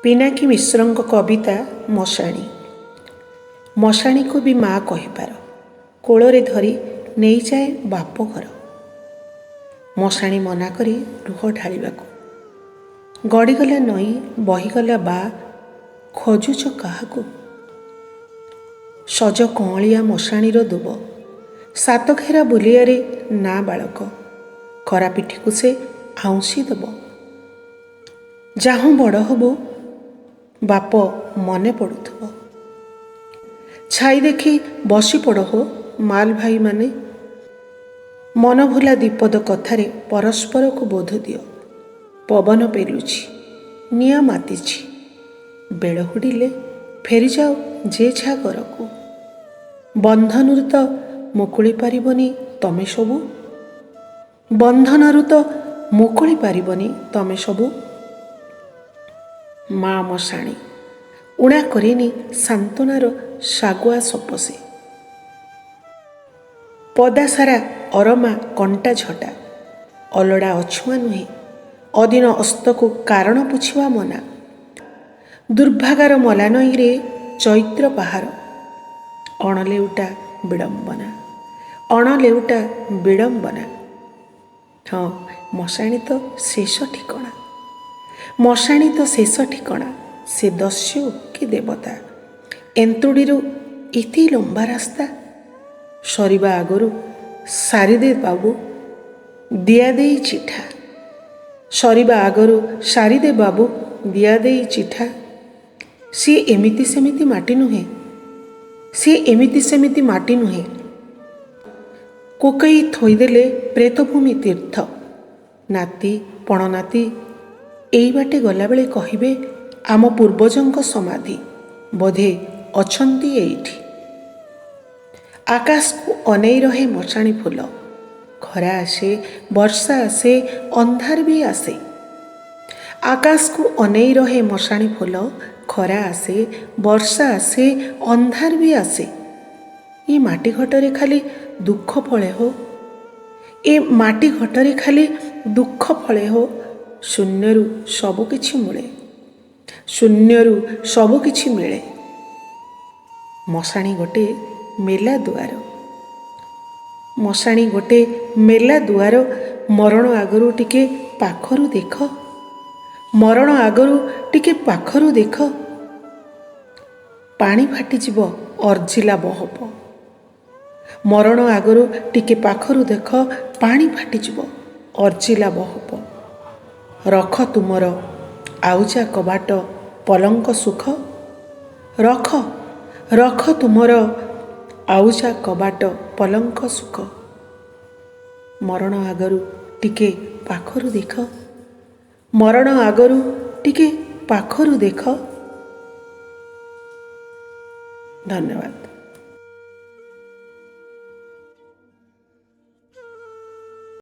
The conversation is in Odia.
ପିନାକୀ ମିଶ୍ରଙ୍କ କବିତା ମଶାଣୀ। ମଶାଣୀକୁ ବି ମା କହିପାର, କୋଳରେ ଧରି ନେଇଯାଏ ବାପ ଘର। ମଶାଣୀ ମନା କରି ଲୁହ ଢାଳିବାକୁ, ଗଡ଼ିଗଲା ନଈ ବହିଗଲା ବା, ଖୋଜୁଛ କାହାକୁ? ସଜ କଅଁଳିଆ ମଶାଣୀର ଦୁବ, ସାତଘେରା ବୁଲିଆରେ ନା ବାଳକ, ଖରା ପିଠିକୁ ସେ ଆଉଁସି ଦେବ। ଯାହୁଁ ବଡ଼ ହବୁ ବାପ ମନେ ପଡ଼ୁଥିବ। ଛାଇ ଦେଖି ବସି ପଡ଼ ହୋ ମାଲ ଭାଇମାନେ, ମନ ଭୁଲା ଦ୍ୱିପଦ କଥାରେ ପରସ୍ପରକୁ ବୋଧ ଦିଅ। ପବନ ପେଲୁଛି, ନିଆଁ ମାତିଛି, ବେଳ ହୁଡ଼ିଲେ ଫେରିଯାଅ ଯେ ଯାହା ଘରକୁ। ବନ୍ଧନରୁ ତ ମୁକୁଳି ପାରିବନି ତମେ ସବୁ, ବନ୍ଧନରୁ ତ ମୁକୁଳି ପାରିବନି ତମେ ସବୁ। ମା ମଶାଣୀ ଉଣା କରେନି ସାନ୍ତ୍ୱନାର ଶାଗୁଆ ସପସେ। ପଦାସାରା ଅରମା କଣ୍ଟା ଝଟା, ଅଲୋଡ଼ା ଅଛୁଆଁ ନୁହେଁ, ଅଦିନ ଅସ୍ତକୁ କାରଣ ପୁଛିବା ମନା। ଦୁର୍ଭାଗାର ମଲାନଈରେ ଚୈତ୍ର ପାହାର, ଅଣଲେଉଟା ବିଡ଼ମ୍ବନା, ଅଣଲେଉଟା ବିଡ଼ମ୍ବନା। ହଁ, ମଶାଣୀ ତ ଶେଷ ଠିକଣା, ମଶାଣୀ ତ ଶେଷ ଠିକଣା। ସେ ଦସ୍ୟୁ କି ଦେବତା, ଏନ୍ତୁଡ଼ିରୁ ଏତେ ଲମ୍ବା ରାସ୍ତା, ସରିବା ଆଗରୁ ସାରିଦେ ବାବୁ ଦିଆଦେଇ ଚିଠା। ସରିବା ଆଗରୁ ସାରିଦେ ବାବୁ ଦିଆଦେଇ ଚିଠା। ସିଏ ଏମିତି ସେମିତି ମାଟି ନୁହେଁ, ସିଏ ଏମିତି ସେମିତି ମାଟି ନୁହେଁ। କୋକେଇ ଥୋଇଦେଲେ ପ୍ରେତଭୂମି ତୀର୍ଥ। ନାତି ପଣନାତି ଏଇ ବାଟେ ଗଲାବେଳେ କହିବେ, ଆମ ପୂର୍ବଜଙ୍କ ସମାଧି ବୋଧେ ଅଛନ୍ତି ଏଇଠି। ଆକାଶକୁ ଅନେଇ ରହେ ମଶାଣୀ ଫୁଲ, ଖରା ଆସେ ବର୍ଷା ଆସେ ଅନ୍ଧାର ବି ଆସେ। ଆକାଶକୁ ଅନେଇ ରହେ ମଶାଣୀ ଫୁଲ, ଖରା ଆସେ ବର୍ଷା ଆସେ ଅନ୍ଧାର ବି ଆସେ। ଏ ମାଟି ଘଟରେ ଖାଲି ଦୁଃଖ ଫଳେ ହୋ, ଏ ମାଟି ଘଟରେ ଖାଲି ଦୁଃଖ ଫଳେ ହୋ। ଶୂନ୍ୟରୁ ସବୁ କିଛି ମିଳେ, ଶୂନ୍ୟରୁ ସବୁ କିଛି ମିଳେ। ମଶାଣୀ ଗୋଟେ ମେଲା ଦୁଆର, ମଶାଣୀ ଗୋଟେ ମେଲା ଦୁଆର। ମରଣ ଆଗରୁ ଟିକେ ପାଖରୁ ଦେଖ, ମରଣ ଆଗରୁ ଟିକେ ପାଖରୁ ଦେଖ। ପାଣି ଫାଟିଯିବ ଅର୍ଜିଲା ବହପ, ମରଣ ଆଗରୁ ଟିକେ ପାଖରୁ ଦେଖ। ପାଣି ଫାଟିଯିବ ଅର୍ଜିଲା ବହପ। ରଖ ତୁମର ଆଉଜା କବାଟ ପଲଙ୍କ ସୁଖ, ରଖ ରଖ ତୁମର ଆଉଜା କବାଟ ପଲଙ୍କ ସୁଖ। ମରଣ ଆଗରୁ ଟିକେ ପାଖରୁ ଦେଖ, ମରଣ ଆଗରୁ ଟିକେ ପାଖରୁ ଦେଖ। ଧନ୍ୟବାଦ।